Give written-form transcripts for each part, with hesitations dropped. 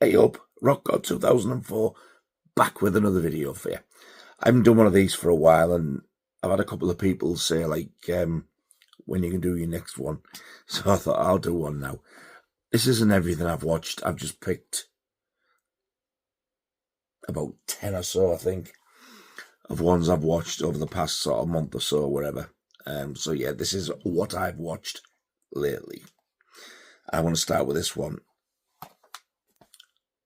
Hey up, Rock God 2004, back with another video for you. I haven't done one of these for a while, and I've had a couple of people say, like, when you can do your next one. So I thought I'll do one now. This isn't everything I've watched. I've just picked about 10 or so, I think, of ones I've watched over the past sort of month or so, or whatever. So yeah, this is what I've watched lately. I want to start with this one.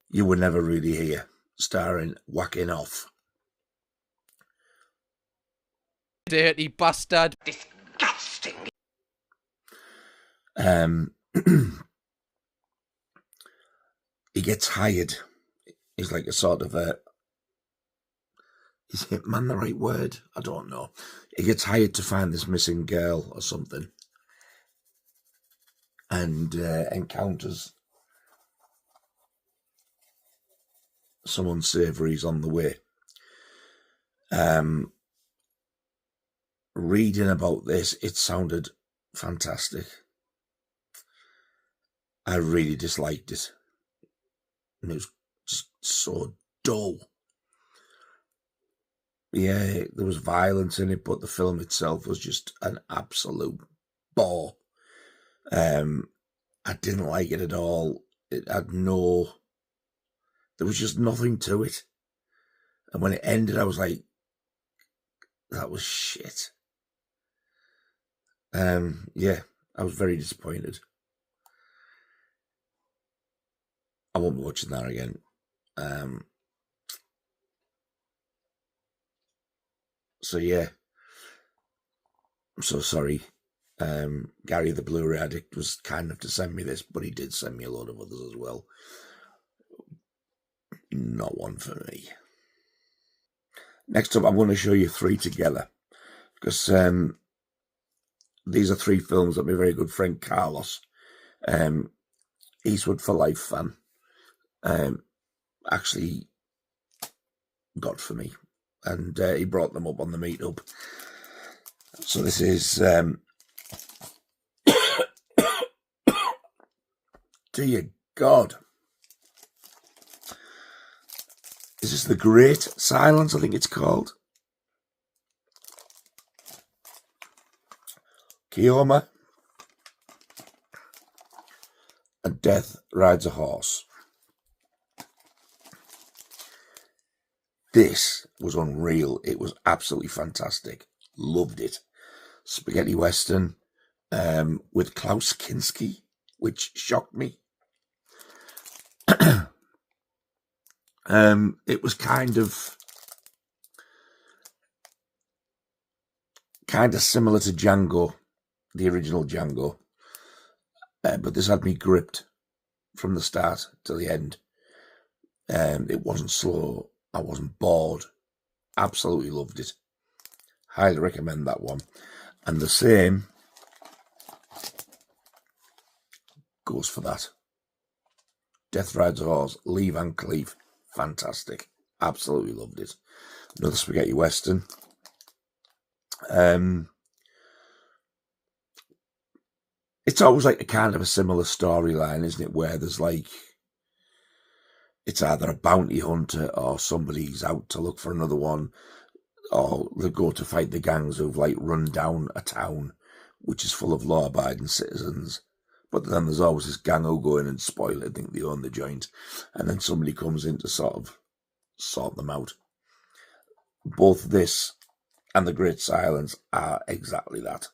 You Were Never Really Here, starring Whacking Off. Dirty bastard. Disgusting. He gets hired. He's like a sort of a... Is hitman the right word? I don't know. He gets hired to find this missing girl or something. And encounters some unsavouries on the way. Reading about this, it sounded fantastic. I really disliked it. And it was just so dull. Yeah, there was violence in it, but the film itself was just an absolute bore. I didn't like it at all. It had no... There was just nothing to it. And when it ended, I was like, that was shit. Yeah, I was very disappointed. I won't be watching that again. So yeah, I'm so sorry. Gary the Blu-ray Addict was kind enough to send me this, but he did send me a load of others as well. Not one for me. Next up, I'm going to show you three together, because these are three films that my very good friend Carlos, Eastwood for Life fan, actually got for me, and he brought them up on the meetup. So this is dear God, is this The Great Silence? I think it's called. Keoma and Death Rides a Horse. This was unreal. It was absolutely fantastic. Loved it. Spaghetti Western with Klaus Kinski, which shocked me. It was kind of similar to Django, the original Django, but this had me gripped from the start to the end. It wasn't slow. I wasn't bored. Absolutely loved it. Highly recommend that one. And the same goes for that. Death Rides a Horse, Lee Van Cleef. Fantastic. Absolutely loved it. Another spaghetti western. It's always like a kind of a similar storyline, isn't it? Where there's like, it's either a bounty hunter or somebody's out to look for another one, or they go to fight the gangs who've like run down a town which is full of law-abiding citizens. But then there's always this gang who go in and spoil it, think they own the joint, and then somebody comes in to sort of sort them out. Both this and The Great Silence are exactly that.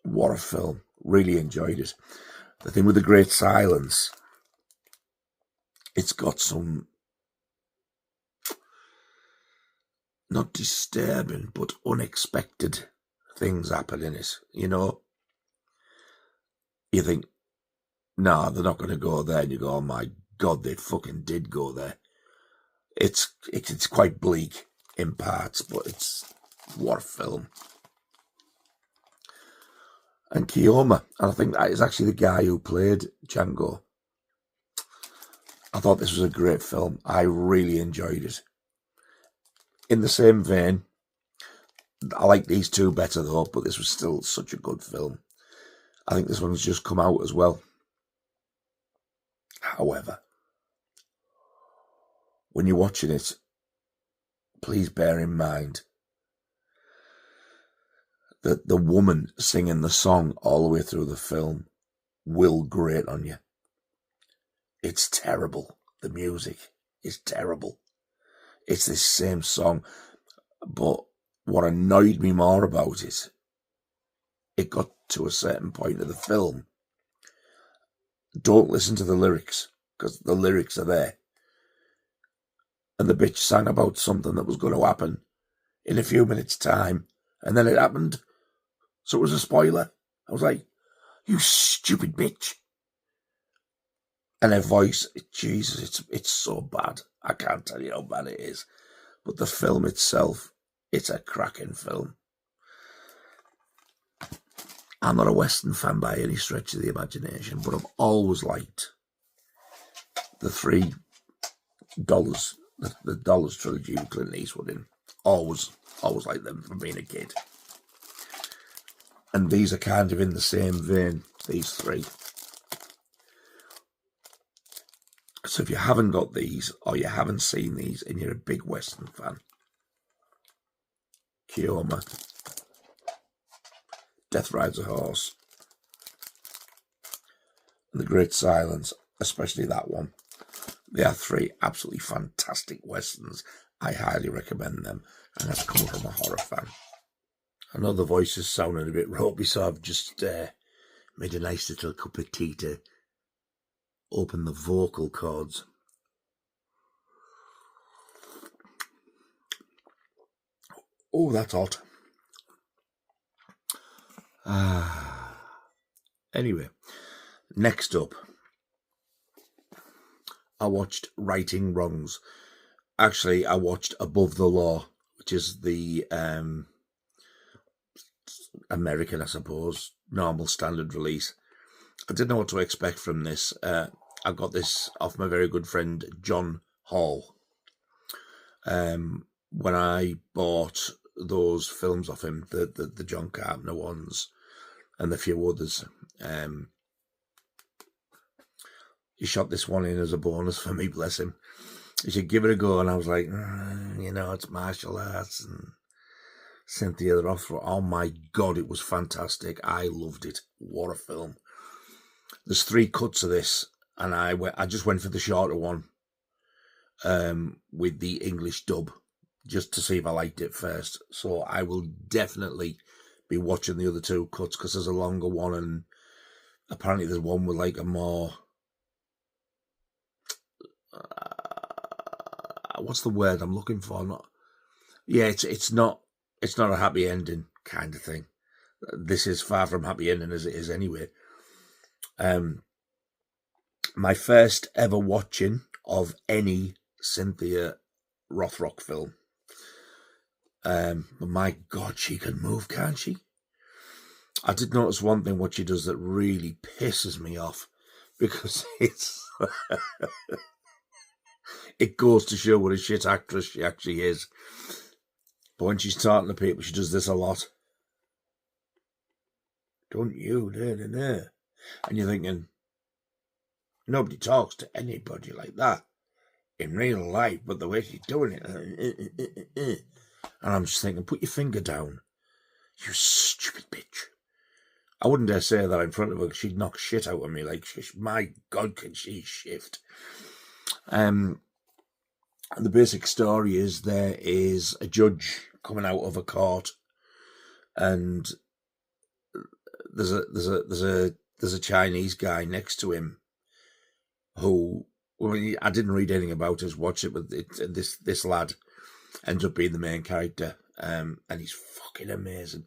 What a film. Really enjoyed it. The thing with The Great Silence, it's got some not disturbing but unexpected things happen in it, you know. You think, nah, they're not going to go there, and you go, oh my God, they fucking did go there. It's quite bleak in parts, but it's what a film. And Keoma, and I think that is actually the guy who played Django. I thought this was a great film. I really enjoyed it. In the same vein, I like these two better though, but this was still such a good film. I think this one's just come out as well. However, when you're watching it, please bear in mind that the woman singing the song all the way through the film will grate on you. It's terrible. The music is terrible. It's this same song, but what annoyed me more about it, it got to a certain point of the film. Don't listen to the lyrics, because the lyrics are there. And the bitch sang about something that was going to happen in a few minutes' time, and then it happened. So it was a spoiler. I was like, you stupid bitch. And her voice, Jesus, it's so bad. I can't tell you how bad it is. But the film itself, it's a cracking film. I'm not a Western fan by any stretch of the imagination, but I've always liked the $3, the Dollars trilogy with Clint Eastwood in. Always liked them from being a kid. And these are kind of in the same vein, these three. So if you haven't got these, or you haven't seen these, and you're a big Western fan, Keoma, Death Rides a Horse, and The Great Silence, especially that one. They are three absolutely fantastic Westerns. I highly recommend them, and that's coming from a horror fan. I know the voice is sounding a bit ropey, so I've just made a nice little cup of tea to open the vocal cords. Oh, that's hot. Anyway, next up, I watched Righting Wrongs. Actually, I watched Above the Law, which is the American, I suppose, normal standard release. I didn't know what to expect from this. I got this off my very good friend John Hall. When I bought those films off him, the John Carpenter ones and the few others, he shot this one in as a bonus for me, bless him. He said, give it a go, and I was like, it's martial arts and Cynthia Rothrock. Oh my God, it was fantastic. I loved it. What a film. There's 3 cuts of this, and I just went for the shorter one with the English dub, just to see if I liked it first. So I will definitely be watching the other 2 cuts, because there's a longer one, and apparently there's one with like a more... what's the word I'm looking for? It's not a happy ending kind of thing. This is far from happy ending as it is anyway. My first ever watching of any Cynthia Rothrock film. My God, she can move, can't she? I did notice one thing what she does that really pisses me off, because it's it goes to show what a shit actress she actually is. But when she's talking to people, she does this a lot. Don't you? And you're thinking, nobody talks to anybody like that in real life, but the way she's doing it. And I'm just thinking, put your finger down, you stupid bitch. I wouldn't dare say that in front of her, because she'd knock shit out of me. Like, my God, can she shift? The basic story is there is a judge coming out of a court, and there's a Chinese guy next to him who, I didn't read anything about it, watch it, but this lad ends up being the main character, and he's fucking amazing.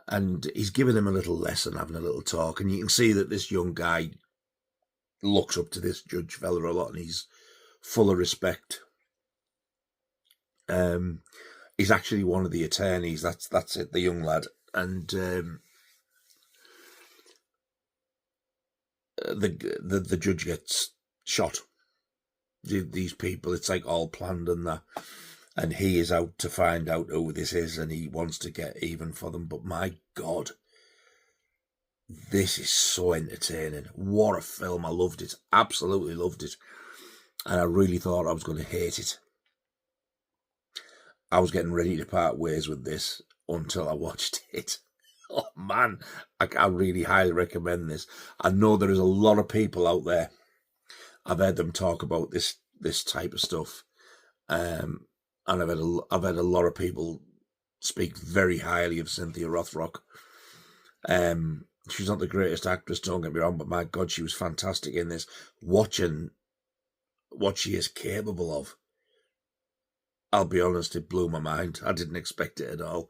And he's giving him a little lesson, having a little talk, and you can see that this young guy looks up to this judge fella a lot, and he's full of respect. He's actually one of the attorneys. That's it, the young lad. And the judge gets shot. These people, it's like all planned and that. And he is out to find out who this is, and he wants to get even for them. But my God, This is so entertaining. What a film. I loved it. Absolutely loved it. And I really thought I was going to hate it. I was getting ready to part ways with this until I watched it. Oh man, I really highly recommend this. I know there is a lot of people out there. I've heard them talk about this type of stuff, and I've had a lot of people speak very highly of Cynthia Rothrock. She's not the greatest actress, don't get me wrong, but my God, she was fantastic in this. Watching what she is capable of, I'll be honest, it blew my mind. I didn't expect it at all.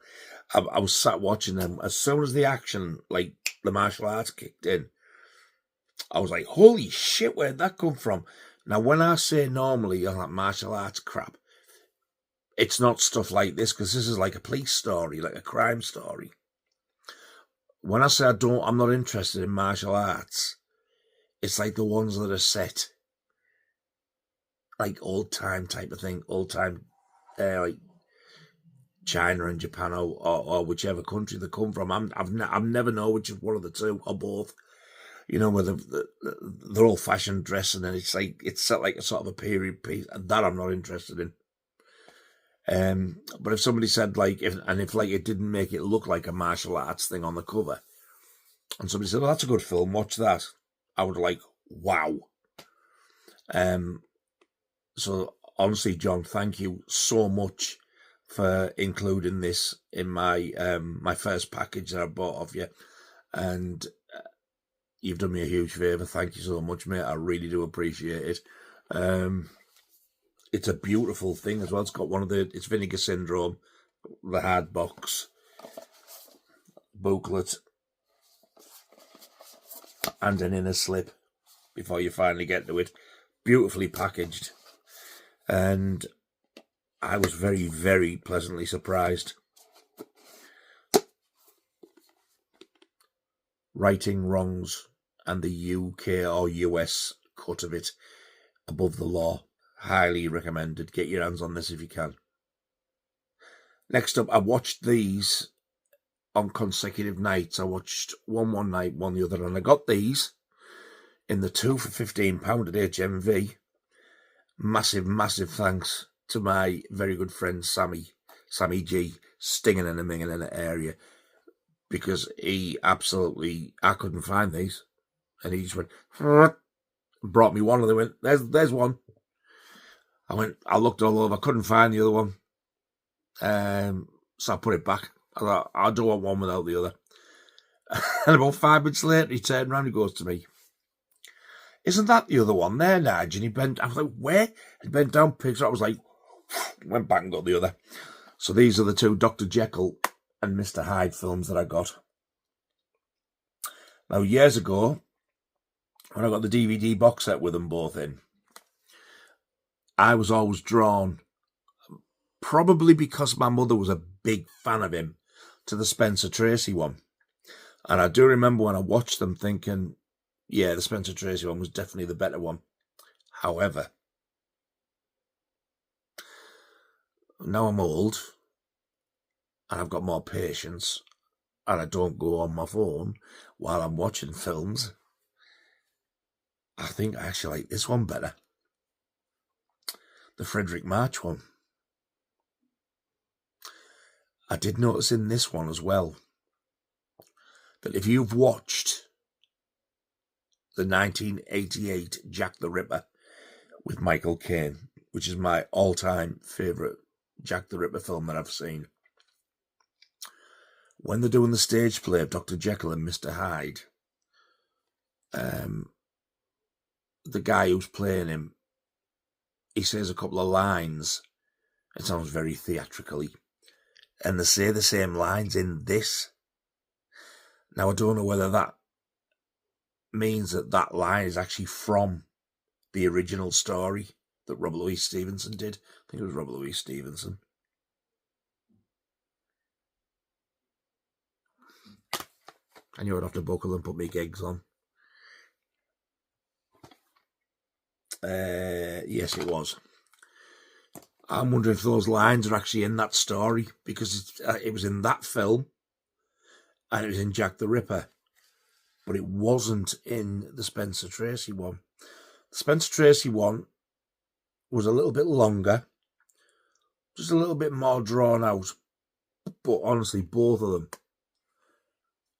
I was sat watching them. As soon as the action, like the martial arts kicked in, I was like, holy shit, where'd that come from? Now, when I say normally that martial arts crap, it's not stuff like this, because this is like a police story, like a crime story. When I say I'm not interested in martial arts, it's like the ones that are set like old time type of thing, old time, like China and Japan or whichever country they come from. I've never know which is one of the two or both. You know, where they're old fashioned dressing, and it's set like a sort of a period piece, and that I'm not interested in. But if somebody said if like it didn't make it look like a martial arts thing on the cover, and somebody said, "Oh, that's a good film, watch that," I would like, wow. So honestly, John, thank you so much for including this in my my first package that I bought off you, and you've done me a huge favour. Thank you so much, mate. I really do appreciate it. It's a beautiful thing as well. It's got it's Vinegar Syndrome, the hard box booklet, and an inner slip before you finally get to it. Beautifully packaged. And I was very, very pleasantly surprised. Righting Wrongs and the UK or US cut of it above the law. Highly recommended. Get your hands on this if you can. Next up, I watched these on consecutive nights. I watched one night, one the other, and I got these in the 2 for £15 at HMV. Massive, massive thanks to my very good friend Sammy G, stinging and a minging in the area, because he absolutely, I couldn't find these, and he just went, brought me one, and they went, there's one. I looked all over, couldn't find the other one, so I put it back. I thought, I don't want one without the other. And about 5 minutes later, he turned around and goes to me, "Isn't that the other one there, Nige?" And he bent, I was like, "Where?" He bent down, picked it up, I was like, went back and got the other. So these are the two Dr. Jekyll and Mr. Hyde films that I got. Now, years ago, when I got the DVD box set with them both in, I was always drawn, probably because my mother was a big fan of him, to the Spencer Tracy one. And I do remember when I watched them thinking, yeah, the Spencer Tracy one was definitely the better one. However, now I'm old and I've got more patience and I don't go on my phone while I'm watching films, I think I actually like this one better. The Frederick March one. I did notice in this one as well that if you've watched the 1988 Jack the Ripper with Michael Caine, which is my all-time favourite Jack the Ripper film that I've seen, when they're doing the stage play of Dr. Jekyll and Mr. Hyde, the guy who's playing him, he says a couple of lines. It sounds very theatrically. And they say the same lines in this. Now, I don't know whether that means that line is actually from the original story that Robert Louis Stevenson did. I think it was Robert Louis Stevenson. I knew I'd have to buckle and put my gigs on. Yes, it was. I'm wondering if those lines are actually in that story, because it was in that film and it was in Jack the Ripper. but it wasn't in the Spencer Tracy one. The Spencer Tracy one was a little bit longer, just a little bit more drawn out, but honestly, both of them,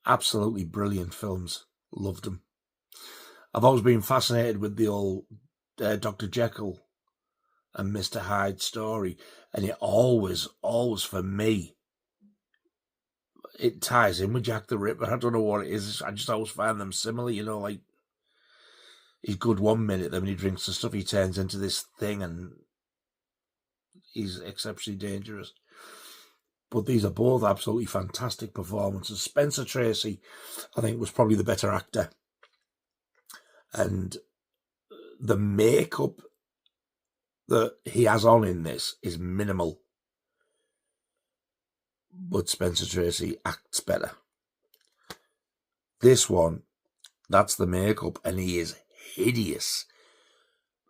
absolutely brilliant films. Loved them. I've always been fascinated with the old Dr. Jekyll and Mr. Hyde story, and it always for me, it ties in with Jack the Ripper. I don't know what it is. I just always find them similar, like he's good 1 minute, then when he drinks the stuff, he turns into this thing and he's exceptionally dangerous. But these are both absolutely fantastic performances. Spencer Tracy, I think, was probably the better actor. And the makeup that he has on in this is minimal. But Spencer Tracy acts better. This one, that's the makeup, and he is hideous.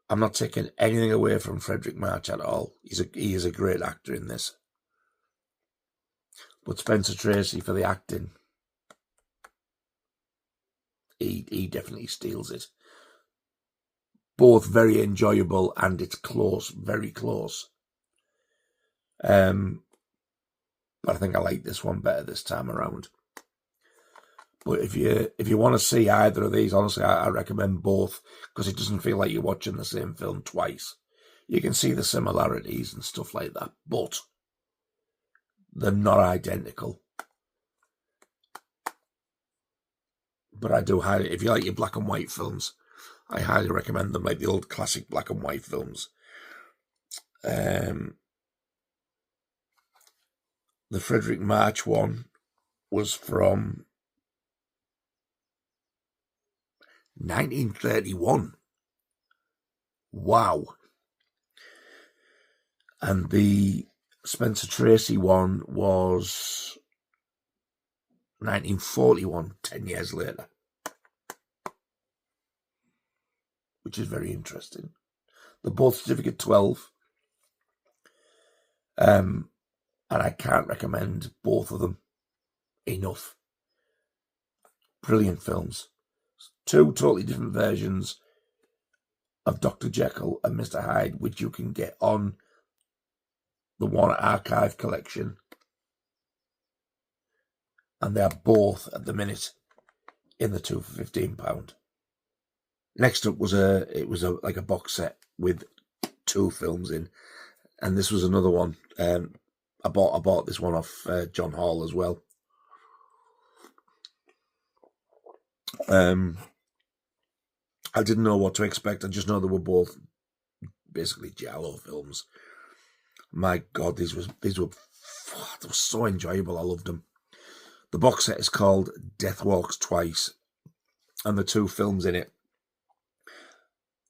I'm not taking anything away from Frederick March at all. He is a great actor in this. But Spencer Tracy, for the acting, he definitely steals it. Both very enjoyable, and it's close, very close. But I think I like this one better this time around. But if you want to see either of these, honestly, I recommend both, because it doesn't feel like you're watching the same film twice. You can see the similarities and stuff like that, but they're not identical. But I do highly, if you like your black and white films, I highly recommend them, like the old classic black and white films. The Frederick March one was from 1931. Wow. And the Spencer Tracy one was 1941, 10 years later. Which is very interesting. They're both Certificate 12. And I can't recommend both of them enough. Brilliant films. Two totally different versions of Dr. Jekyll and Mr. Hyde, which you can get on the Warner Archive collection. And they're both, at the minute, in the two for £15. Next up was like a box set with two films in, and this was another one. I bought this one off John Hall as well. I didn't know what to expect. I just know they were both basically giallo films. My God, these were so enjoyable. I loved them. The box set is called Death Walks Twice, and the two films in it,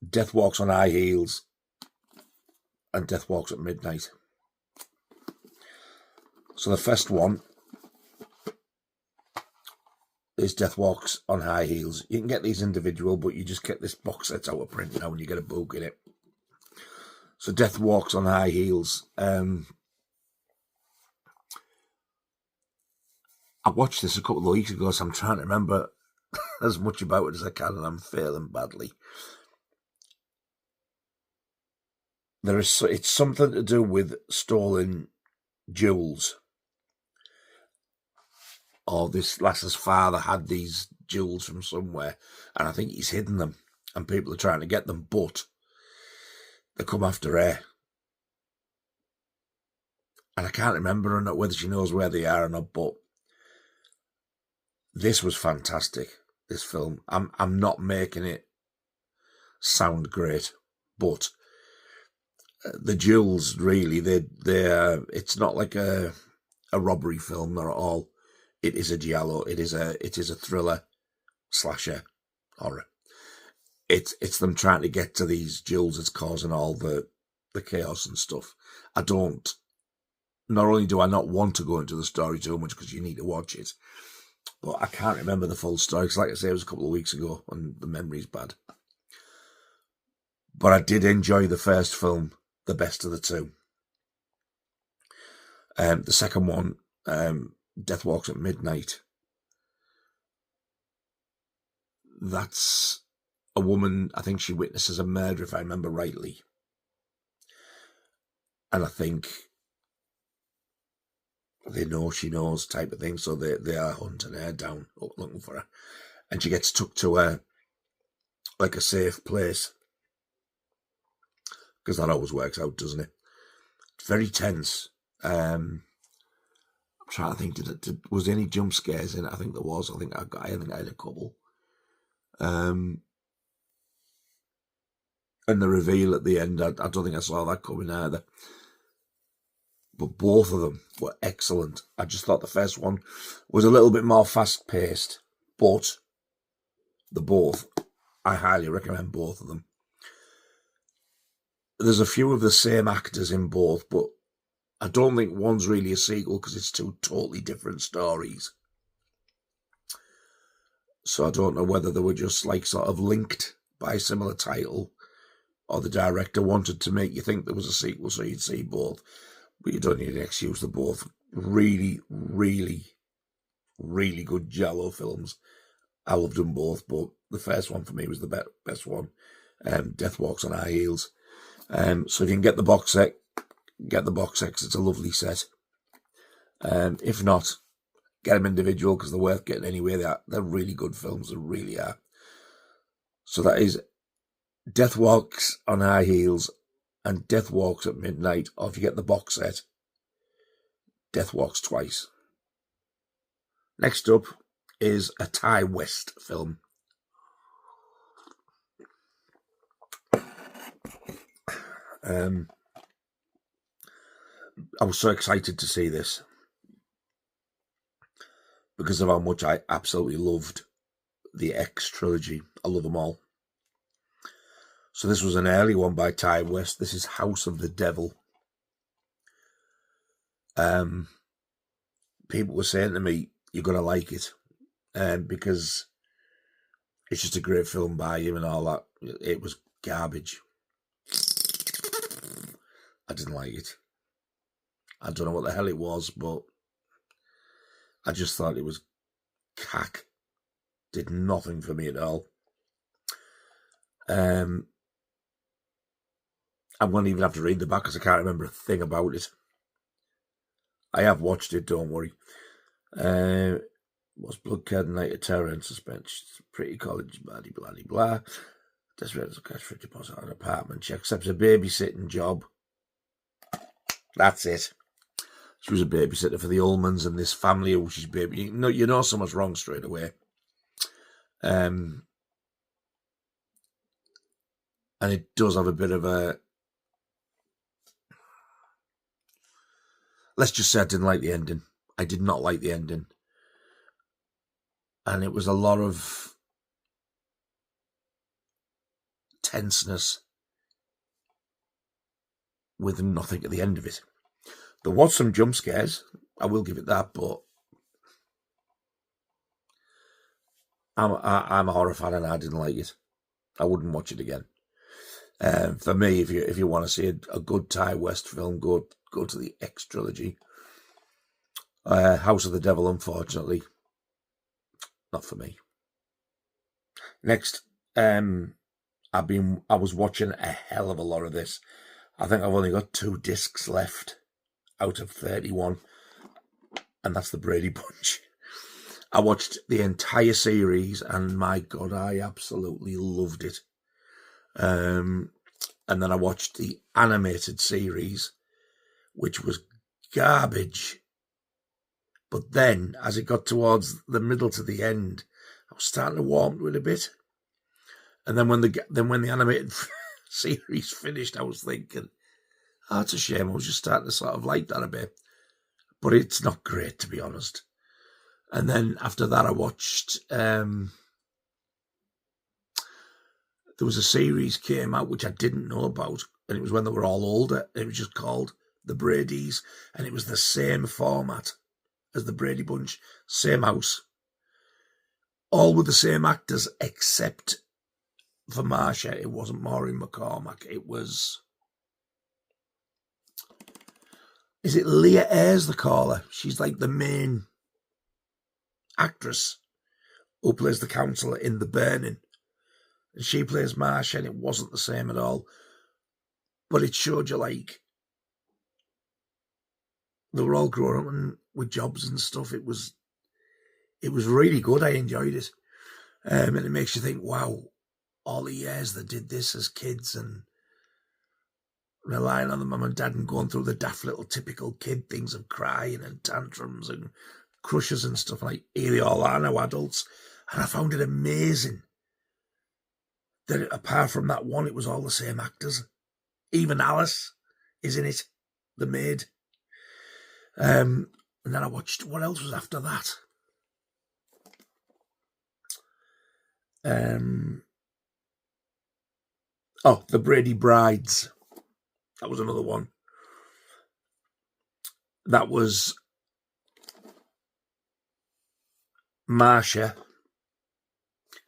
Death Walks on High Heels and Death Walks at Midnight. So the first one is Death Walks on High Heels. You can get these individual, but you just get this box set out of print now and you get a book in it. So Death Walks on High Heels. I watched this a couple of weeks ago, so I'm trying to remember as much about it as I can, and I'm failing badly. It's something to do with stolen jewels. Or this lass's father had these jewels from somewhere, and I think he's hidden them, and people are trying to get them, but they come after her. And I can't remember whether she knows where they are or not, but this was fantastic, this film. I'm not making it sound great, but the jewels, really, it's not like a robbery film, not at all. It is a giallo. It is a thriller, slasher, horror. It's them trying to get to these jewels that's causing all the chaos and stuff. Not only do I not want to go into the story too much because you need to watch it, but I can't remember the full story because, like I say, it was a couple of weeks ago and the memory's bad. But I did enjoy the first film the best of the two. The second one, Death Walks at Midnight, that's a woman, I think she witnesses a murder, if I remember rightly. And I think they know she knows type of thing, so they are hunting her down, looking for her. And she gets took to a safe place. Because that always works out, doesn't it? It's very tense. I'm trying to think, was there any jump scares in it? I think there was. I think I had a couple. And the reveal at the end, I don't think I saw that coming either. But both of them were excellent. I just thought the first one was a little bit more fast-paced, but I highly recommend both of them. There's a few of the same actors in both, but I don't think one's really a sequel because it's two totally different stories. So I don't know whether they were just like sort of linked by a similar title, or the director wanted to make you think there was a sequel so you'd see both. But you don't need an excuse. They're both really, really, really good giallo films. I loved them both, but the first one for me was the best one. Death Walks on High Heels. So if you can get the box set, get the box set because it's a lovely set. If not, get them individual because they're worth getting anyway. They're really good films, they really are. So that is Death Walks on High Heels and Death Walks at Midnight, or if you get the box set, Death Walks Twice. Next up is a Ty West film. I was so excited to see this because of how much I absolutely loved the X trilogy. I love them all. So this was an early one by Ty West. This is House of the Devil. People were saying to me, you're going to like it, because it's just a great film by him and all that. It was garbage. I didn't like it. I don't know what the hell it was, but I just thought it was cack. Did nothing for me at all. I'm going to even have to read the back because I can't remember a thing about it. I have watched it, don't worry. Was blood curdled night of terror and suspense. Pretty college, blah, blah, blah, blah. Desperate as a cash for a deposit on an apartment. She accepts a babysitting job. That's it. She was a babysitter for the Ullmans and this family who she's baby. You know something's wrong straight away. And it does have a bit of a... Let's just say I didn't like the ending. I did not like the ending. And it was a lot of tenseness with nothing at the end of it. There was some jump scares, I will give it that, but I'm a horror fan and I didn't like it. I wouldn't watch it again. For me, if you want to see a good Ty West film, go to the X trilogy. House of the Devil, unfortunately, not for me. Next, I was watching a hell of a lot of this. I think I've only got 2 discs left out of 31, and that's the Brady Bunch. I watched the entire series, and my God, I absolutely loved it. And then I watched the animated series, which was garbage. But then, as it got towards the middle to the end, I was starting to warm to it a bit. And then when the animated series finished, I was thinking, oh, it's a shame. I was just starting to sort of like that a bit. But it's not great, to be honest. And then after that, I watched... there was a series came out which I didn't know about, and it was when they were all older. It was just called The Bradys, and it was the same format as the Brady Bunch, same house, all with the same actors, except for Marsha. It wasn't Maureen McCormack. It was... Is it Leah Ayres, they call her? She's like the main actress. who plays the counsellor in The Burning. And she plays Marcia, and it wasn't the same at all. But it showed you, like, they were all grown up and with jobs and stuff. It was really good. I enjoyed it. And it makes you think, wow, all the years they did this as kids and relying on the mum and dad and going through the daft little typical kid things of crying and tantrums and crushes and stuff, like, here they all are now adults. And I found it amazing that apart from that one, it was all the same actors. Even Alice is in it, the maid. And then I watched, what else was after that? The Brady Brides. That was another one. That was Marcia,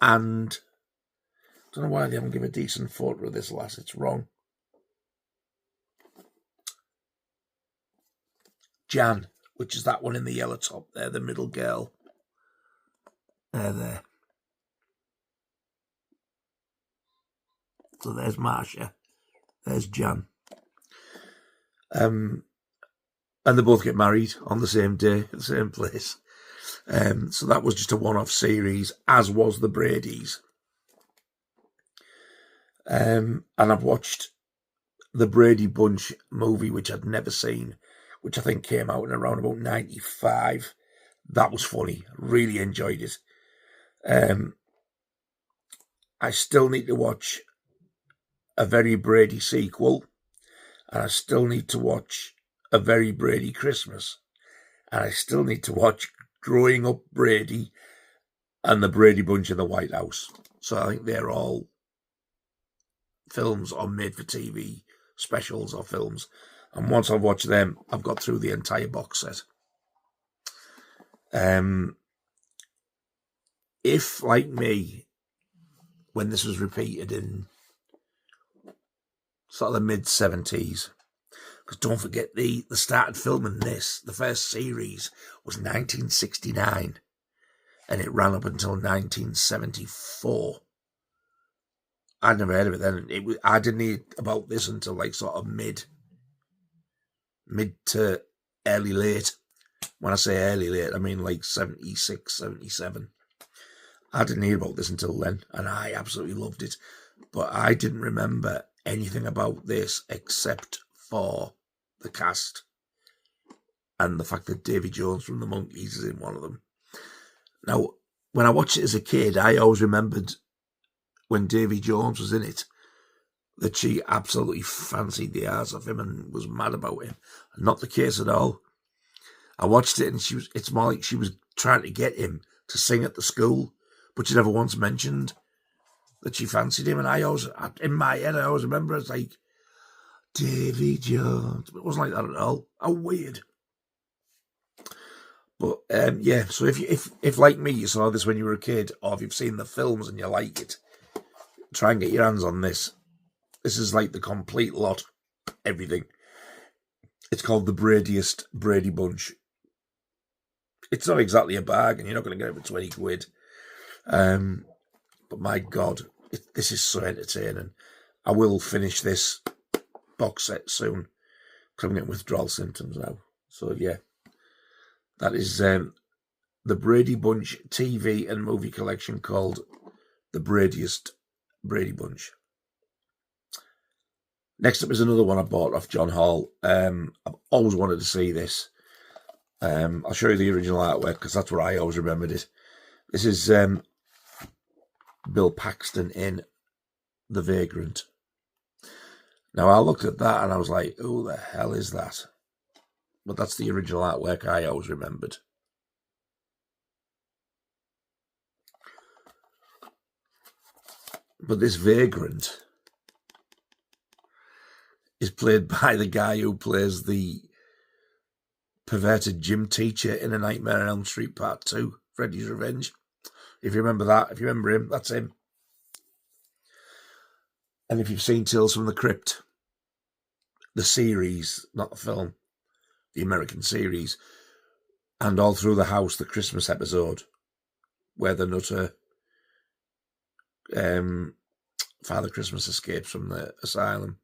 and I don't know why they haven't given a decent photo of this lass. It's wrong. Jan, which is that one in the yellow top there, the middle girl. There. So there's Marcia. There's Jan. And they both get married on the same day at the same place. So that was just a one-off series, as was the Bradys. And I've watched the Brady Bunch movie, which I'd never seen, which I think came out in around about 95. That was funny. Really enjoyed it. I still need to watch a Very Brady sequel, and I still need to watch A Very Brady Christmas, and I still need to watch Growing Up Brady and the Brady Bunch in the White House. So I think they're all films or made-for-TV specials or films. And once I've watched them, I've got through the entire box set. If, like me, when this was repeated in sort of the mid-70s, because don't forget, they started filming this, the first series was 1969, and it ran up until 1974. I'd never heard of it then. I didn't hear about this until like sort of mid to early late. When I say early late, I mean like 76, 77. I didn't hear about this until then, and I absolutely loved it. But I didn't remember anything about this except for the cast and the fact that Davy Jones from the Monkees is in one of them. Now, when I watched it as a kid, I always remembered when Davy Jones was in it that she absolutely fancied the arse of him and was mad about him. Not the case at all. I watched it and it's more like she was trying to get him to sing at the school, but she never once mentioned that she fancied him. And in my head, I always remember it's like, Davy Jones. It wasn't like that at all. How weird. But yeah, so if like me, you saw this when you were a kid, or if you've seen the films and you like it, try and get your hands on this. This is like the complete lot. Everything. It's called The Bradiest Brady Bunch. It's not exactly a bargain. You're not going to get it for 20 quid. But my God, this is so entertaining. I will finish this box set soon, because I'm getting withdrawal symptoms now. So yeah, that is the Brady Bunch TV and movie collection called The Bradiest Brady Bunch. Next up is another one I bought off John Hall. I've always wanted to see this. I'll show you the original artwork because that's where I always remembered it. This is Bill Paxton in The Vagrant. Now, I looked at that and I was like, who the hell is that? But that's the original artwork I always remembered. But this Vagrant is played by the guy who plays the perverted gym teacher in A Nightmare on Elm Street Part 2, Freddy's Revenge. If you remember that, if you remember him, that's him. And if you've seen Tales from the Crypt, the series, not the film, the American series, and all through the house, the Christmas episode, where the nutter Father Christmas escapes from the asylum,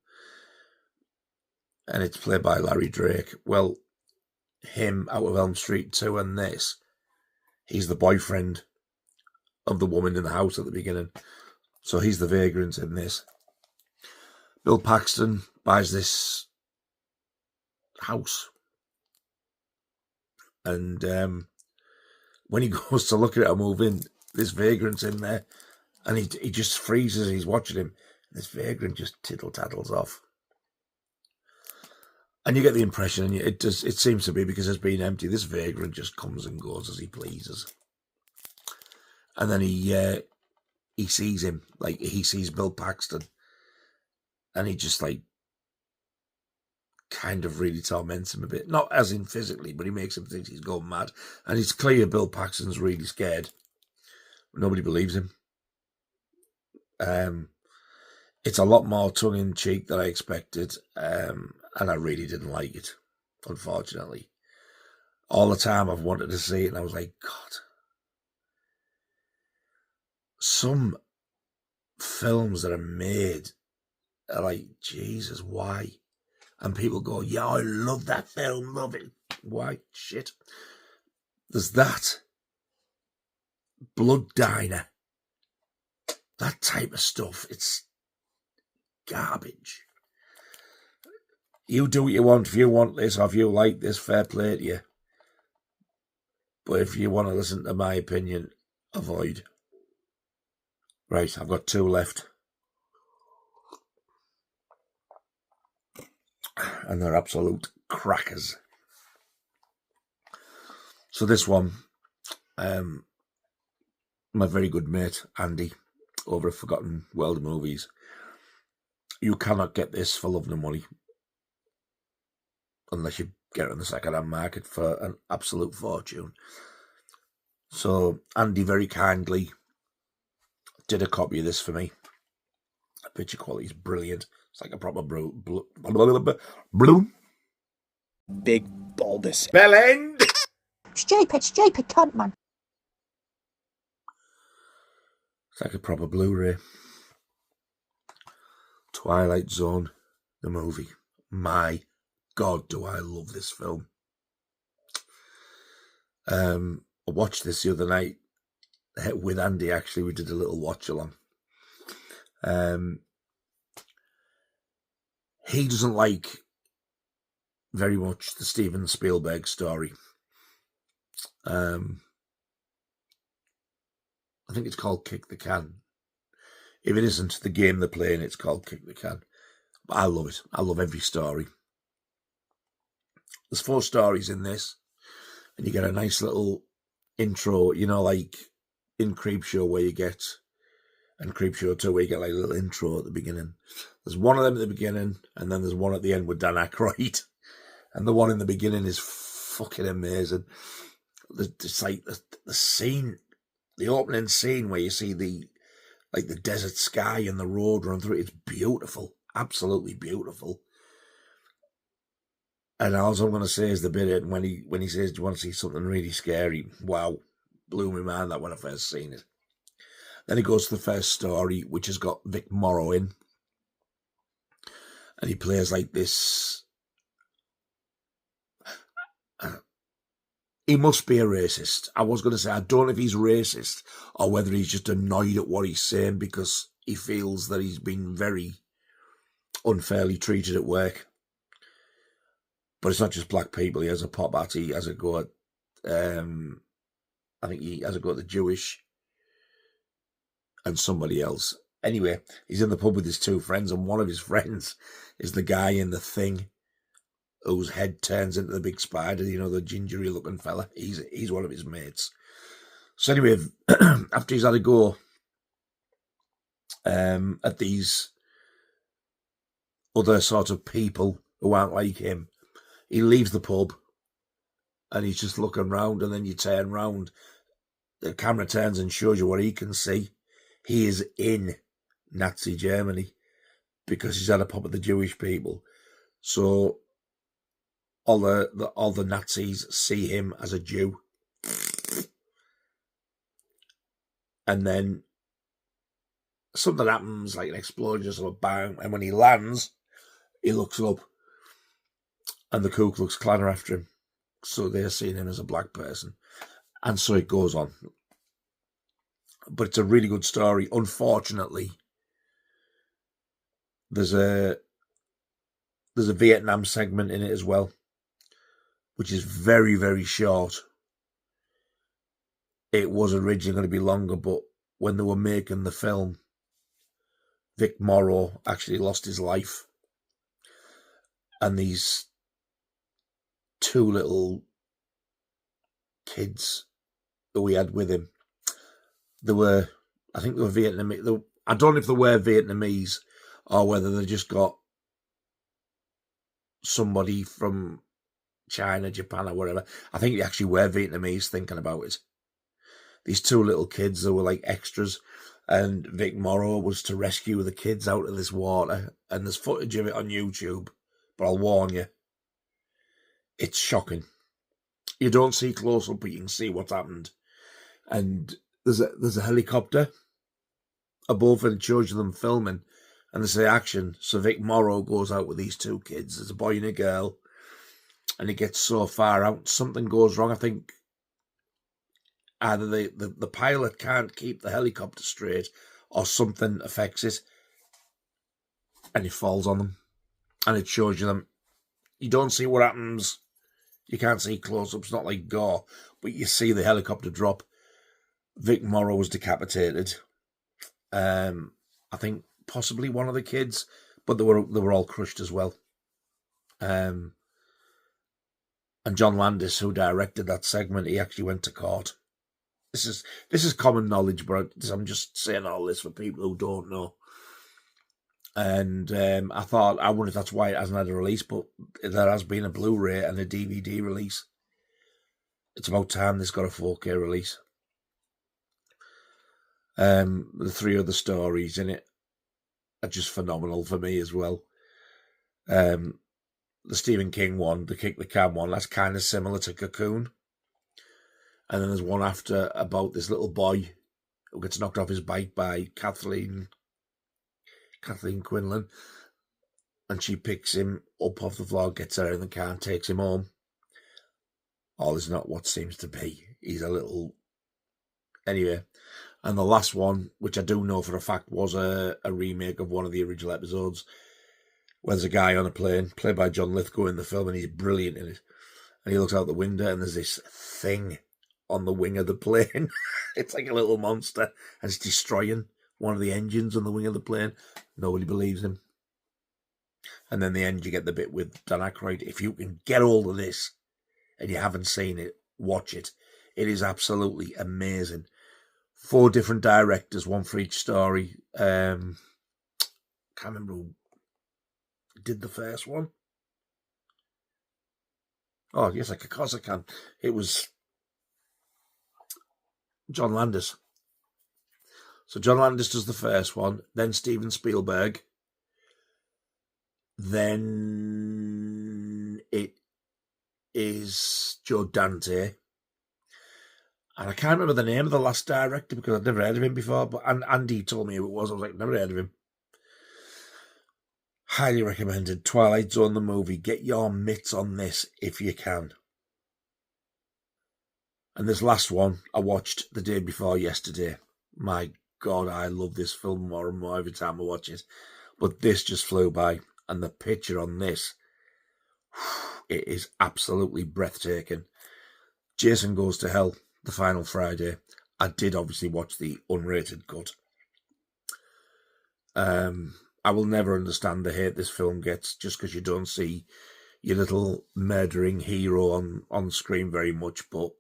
and it's played by Larry Drake. Well, him out of Elm Street 2 and this, he's the boyfriend of the woman in the house at the beginning. So he's the vagrant in this. Bill Paxton buys this house, and when he goes to look at it or move in, this vagrant's in there, and he just freezes. He's watching him. This vagrant just tittle-tattles off. And you get the impression, and it seems to be, because it's been empty, this vagrant just comes and goes as he pleases. And then he sees him, like he sees Bill Paxton, and he just like kind of really torments him a bit. Not as in physically, but he makes him think he's gone mad. And it's clear Bill Paxton's really scared. Nobody believes him. It's a lot more tongue-in-cheek than I expected, and I really didn't like it, unfortunately. All the time I've wanted to see it, and I was like, God. Some films that are made are like, Jesus, why? And people go, yeah, I love that film, love it. Why? Shit. There's that. Blood Diner. That type of stuff. It's garbage. You do what you want. If you want this or if you like this, fair play to you. But if you want to listen to my opinion, avoid. Right, I've got 2 left. And they're absolute crackers. So this one, my very good mate, Andy, over at Forgotten World of Movies. You cannot get this for love nor money. Unless you get it on the second-hand market for an absolute fortune. So Andy very kindly did a copy of this for me. The picture quality is brilliant. It's like a proper bloom. Big bulbous Bell end. Stupid, cunt, man. It's like a proper Blu-ray. Twilight Zone, the movie. My God, do I love this film. I watched this the other night with Andy, actually. We did a little watch-along. He doesn't like very much the Steven Spielberg story. I think it's called Kick the Can. If it isn't the game they're playing, it's called Kick the Can. But I love it. I love every story. There's 4 stories in this, and you get a nice little intro, you know, like in Creepshow where you get, and Creepshow 2 where you get like a little intro at the beginning. There's one of them at the beginning, and then there's one at the end with Dan Aykroyd. And the one in the beginning is fucking amazing. It's like the scene, the opening scene where you see the desert sky and the road run through it. It's beautiful, absolutely beautiful. And all I'm going to say is the bit when he says, "Do you want to see something really scary?" Wow, blew my mind that when I first seen it. Then he goes to the first story, which has got Vic Morrow in, and he plays like this. He must be a racist. I was going to say, I don't know if he's racist or whether he's just annoyed at what he's saying because he feels that he's been very unfairly treated at work. But it's not just black people. He has a pop at. He has a go at, I think he has a go at the Jewish and somebody else. Anyway, he's in the pub with his 2 friends, and one of his friends is the guy in The Thing whose head turns into the big spider, you know, the gingery-looking fella. He's one of his mates. So anyway, after he's had a go at these other sort of people who aren't like him, he leaves the pub and he's just looking round, and then you turn round, the camera turns and shows you what he can see. He is in Nazi Germany because he's had a pub at the Jewish people. So all the Nazis see him as a Jew. and then something happens, like an explosion, sort of bang, and when he lands, he looks up, and the Ku Klux Klan are after him, so they're seeing him as a black person, and so it goes on. But it's a really good story. Unfortunately, there's a Vietnam segment in it as well, which is very, very short. It was originally going to be longer, but when they were making the film, Vic Morrow actually lost his life. And these two little kids that we had with him, I think they were Vietnamese. I don't know if they were Vietnamese or whether they just got somebody from China, Japan, or whatever. I think they actually were Vietnamese, thinking about it. These two little kids that were like extras, and Vic Morrow was to rescue the kids out of this water, and there's footage of it on YouTube, but I'll warn you, it's shocking. You don't see close up, but you can see what's happened. And there's a helicopter above, and it shows you them filming, and they say action. So Vic Morrow goes out with these two kids. There's a boy and a girl, and he gets so far out, something goes wrong. I think either the pilot can't keep the helicopter straight, or something affects it, and he falls on them. And it shows you them. You don't see what happens. You can't see close-ups, not like gore, but you see the helicopter drop. Vic Morrow was decapitated. I think possibly one of the kids, but they were all crushed as well. And John Landis, who directed that segment, he actually went to court. This is common knowledge, but I'm just saying all this for people who don't know. And I wonder if that's why it hasn't had a release, but there has been a Blu-ray and a DVD release. It's about time this got a 4K release. The three other stories in it are just phenomenal for me as well. The Stephen King one, the Kick the Can one, that's kind of similar to Cocoon. And then there's one after about this little boy who gets knocked off his bike by Kathleen Quinlan, and she picks him up off the floor, gets her in the car, and takes him home. All is not what seems to be. He's a little... Anyway, and the last one, which I do know for a fact was a remake of one of the original episodes, where there's a guy on a plane, played by John Lithgow in the film, and he's brilliant in it. And he looks out the window, and there's this thing on the wing of the plane. It's like a little monster, and it's destroying one of the engines on the wing of the plane. Nobody believes him. And then the end, you get the bit with Dan Aykroyd. If you can get hold of this and you haven't seen it, watch it. It is absolutely amazing. 4 different directors, one for each story. Can't remember who did the first one. Oh, yes, of course I can. It was John Landis. So John Landis does the first one, then Steven Spielberg, then it is Joe Dante, and I can't remember the name of the last director because I'd never heard of him before, but Andy told me who it was. I was like, never heard of him. Highly recommended. Twilight Zone, the movie. Get your mitts on this if you can. And this last one I watched the day before yesterday. My God, I love this film more and more every time I watch it. But this just flew by, and the picture on this, it is absolutely breathtaking. Jason Goes to Hell, the final Friday. I did obviously watch the unrated cut. I will never understand the hate this film gets just because you don't see your little murdering hero on screen very much, but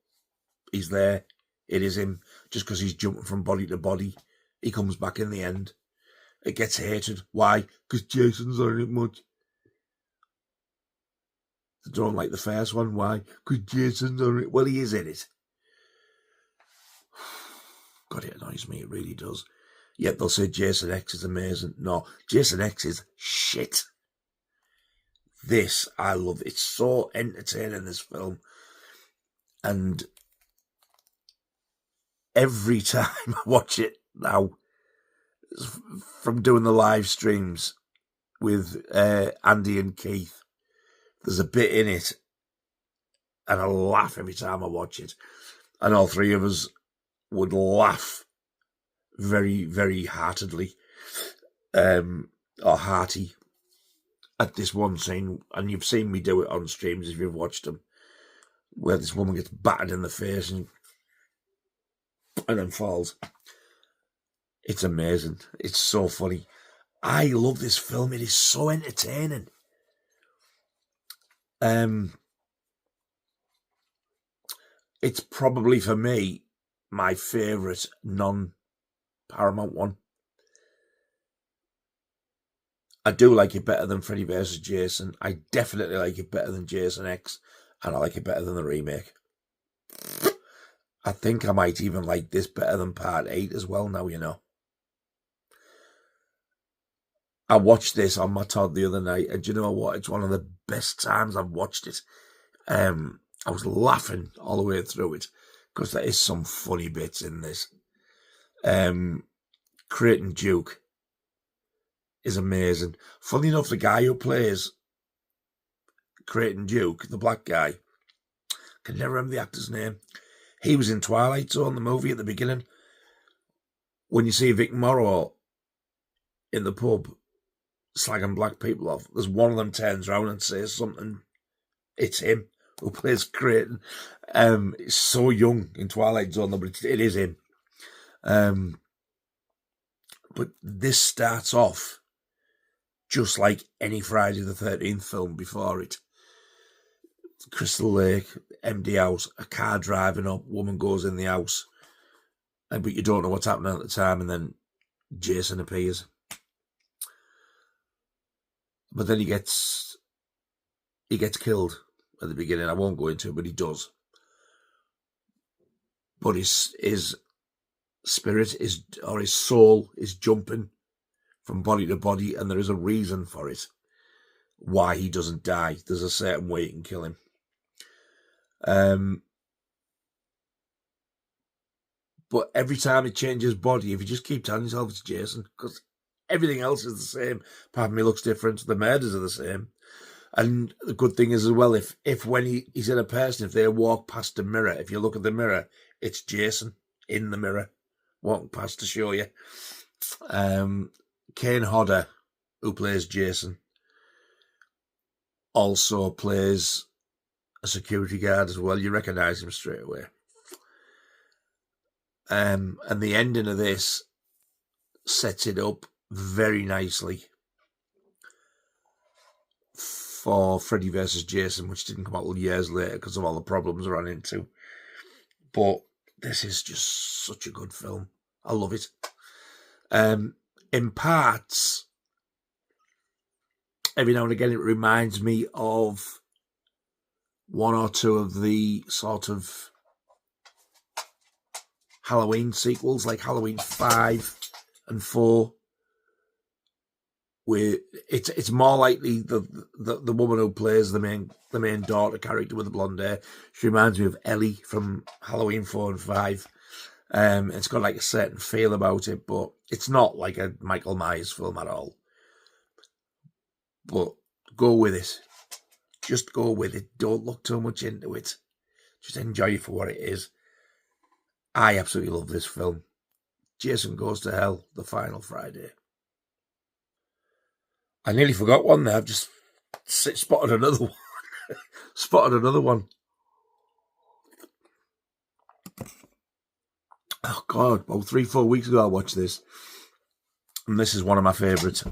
he's there. It is him. Just because he's jumping from body to body, he comes back in the end. It gets hated. Why? Because Jason's on it much. They don't like the first one. Why? Because Jason's on it. Well, he is in it. God, it annoys me. It really does. Yet they'll say Jason X is amazing. No, Jason X is shit. This, I love. It's so entertaining, this film. And every time I watch it now, from doing the live streams with Andy and Keith, there's a bit in it, and I laugh every time I watch it. And all three of us would laugh very, very heartedly, or hearty, at this one scene. And you've seen me do it on streams if you've watched them, where this woman gets battered in the face and then falls. It's amazing. It's so funny. I love this film. It is so entertaining. It's probably, for me, my favourite non-Paramount one. I do like it better than Freddy vs. Jason. I definitely like it better than Jason X, and I like it better than the remake. I think I might even like this better than Part 8 as well now, you know. I watched this on my Todd the other night, and do you know what? It's one of the best times I've watched it. I was laughing all the way through it, because there is some funny bits in this. Creighton Duke is amazing. Funny enough, the guy who plays Creighton Duke, the black guy, can never remember the actor's name. He was in Twilight Zone, the movie, at the beginning. When you see Vic Morrow in the pub slagging black people off, there's one of them turns around and says something. It's him who plays Creighton. It's so young in Twilight Zone, but it is him. But this starts off just like any Friday the 13th film before it. Crystal Lake, empty house, a car driving up, woman goes in the house, but you don't know what's happening at the time, and then Jason appears. But then he gets killed at the beginning. I won't go into it, but he does. But his spirit or his soul is jumping from body to body, and there is a reason for it, why he doesn't die. There's a certain way you can kill him. But every time he changes body, if you just keep telling yourself it's Jason, because everything else is the same, apart from he looks different, the murders are the same. And the good thing is as well, if when he's in a person, if they walk past a mirror, if you look at the mirror, it's Jason in the mirror walking past to show you. Kane Hodder, who plays Jason, also plays a security guard as well. You recognise him straight away. And the ending of this sets it up very nicely for Freddy vs. Jason, which didn't come out years later because of all the problems I ran into. But this is just such a good film. I love it. In parts, every now and again, it reminds me of one or two of the sort of Halloween sequels, like Halloween 5 and 4. Where it's more likely the woman who plays the main daughter character with the blonde hair. She reminds me of Ellie from Halloween 4 and 5. It's got like a certain feel about it, but it's not like a Michael Myers film at all. But go with it. Just go with it. Don't look too much into it. Just enjoy it for what it is. I absolutely love this film. Jason Goes to Hell, The Final Friday. I nearly forgot one there. I've just spotted another one. Oh, God. About 3-4 weeks ago, I watched this. And this is one of my favourite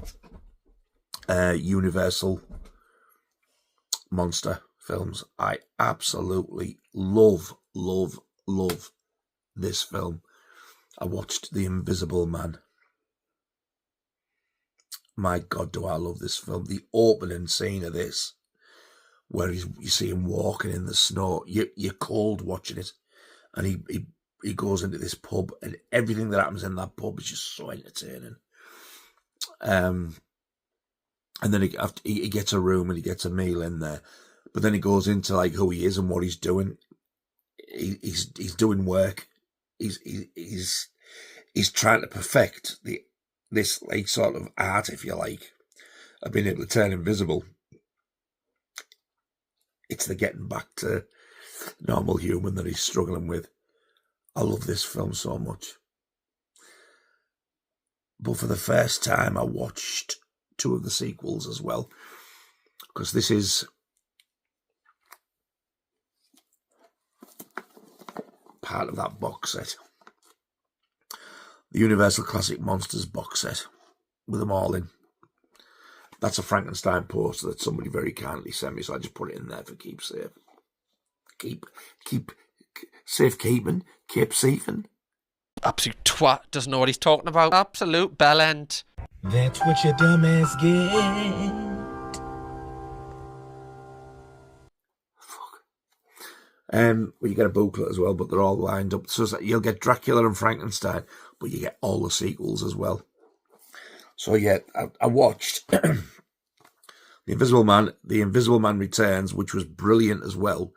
Universal monster films. I absolutely love this film. I watched The Invisible Man. My God, do I love this film. The opening scene of this, where you see him walking in the snow, you're cold watching it. And he goes into this pub, and everything that happens in that pub is just so entertaining. And then he gets a room and he gets a meal in there. But then he goes into like who he is and what he's doing. He's doing work he's trying to perfect this like sort of art, if you like, of being able to turn invisible. It's the getting back to normal human that he's struggling with. I love this film so much. But for the first time, I watched 2 of the sequels as well, because this is part of that box set. The Universal Classic Monsters box set, with them all in. That's a Frankenstein poster that somebody very kindly sent me, so I just put it in there for keep safe. Keep safekeeping, keep safing. Absolute twat, doesn't know what he's talking about. Absolute bellend. That's what your dumbass get. Well, you get a booklet as well, but they're all lined up. So you'll get Dracula and Frankenstein, but you get all the sequels as well. So yeah, I watched The Invisible Man Returns, which was brilliant as well.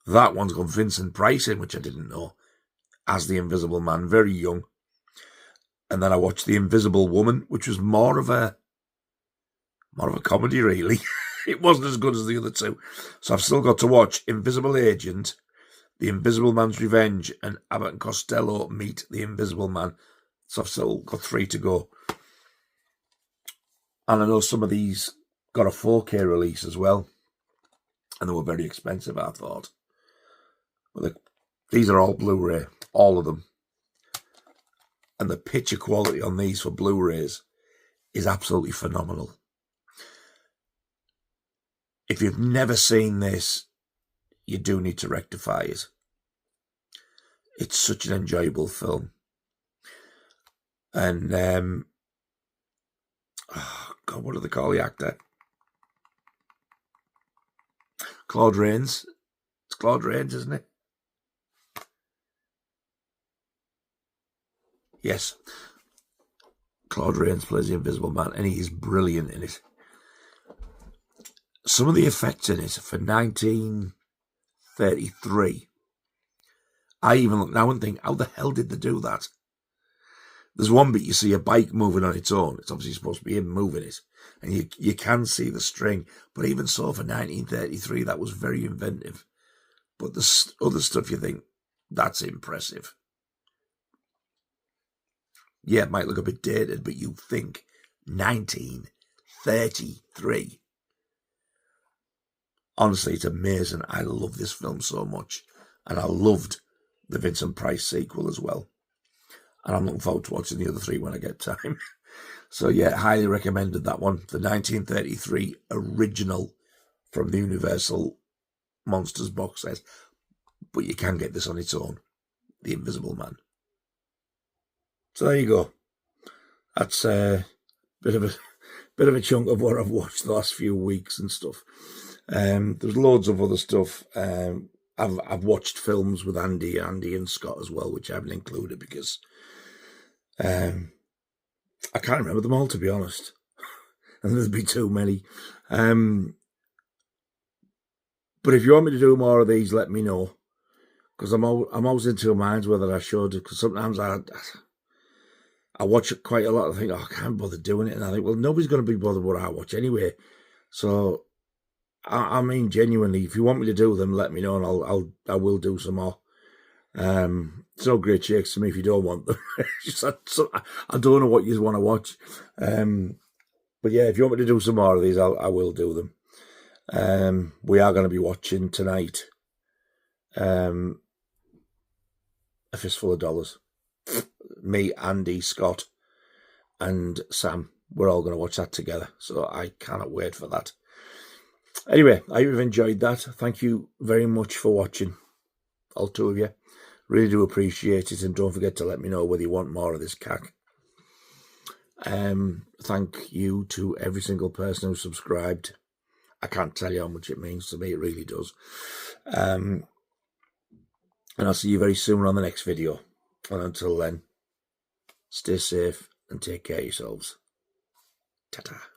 That one's got Vincent Price in, which I didn't know, as the Invisible Man, very young. And then I watched The Invisible Woman, which was more of a comedy, really. It wasn't as good as the other 2. So I've still got to watch Invisible Agent, The Invisible Man's Revenge, and Abbott and Costello Meet the Invisible Man. So I've still got 3 to go. And I know some of these got a 4K release as well. And they were very expensive, I thought. But these are all Blu-ray, all of them. And the picture quality on these for Blu-rays is absolutely phenomenal. If you've never seen this, you do need to rectify it. It's such an enjoyable film. And, oh God, what do they call the actor? Claude Rains. It's Claude Rains, isn't it? Yes. Claude Rains plays the Invisible Man, and he is brilliant in it. Some of the effects in it for 1933, I even look now and think, how the hell did they do that? There's one bit you see a bike moving on its own. It's obviously supposed to be him moving it. And you can see the string. But even so, for 1933, that was very inventive. But the other stuff you think, that's impressive. Yeah, it might look a bit dated, but you think 1933. Honestly, it's amazing. I love this film so much. And I loved the Vincent Price sequel as well. And I'm looking forward to watching the other 3 when I get time. So yeah, highly recommended that one. The 1933 original from the Universal Monsters box set. But you can get this on its own. The Invisible Man. So there you go. That's a bit of a chunk of what I've watched the last few weeks and stuff. There's loads of other stuff. I've watched films with Andy and Scott as well, which I haven't included because I can't remember them all, to be honest. And there'd be too many. But if you want me to do more of these, let me know. Because I'm always in two minds whether I should. Because sometimes I watch it quite a lot. I think, oh, I can't bother doing it. And I think, well, nobody's going to be bothered what I watch anyway. So, I mean, genuinely, if you want me to do them, let me know, and I will do some more. It's no great shakes to me if you don't want them. I don't know what you want to watch. But yeah, if you want me to do some more of these, I will do them. We are going to be watching tonight A Fistful of Dollars. Me, Andy, Scott, and Sam, we're all going to watch that together. So I cannot wait for that. Anyway, I hope you've enjoyed that. Thank you very much for watching, all 2 of you. Really do appreciate it, and don't forget to let me know whether you want more of this cack. Thank you to every single person who subscribed. I can't tell you how much it means to me. It really does. And I'll see you very soon on the next video. And until then, stay safe and take care of yourselves. Ta-ta.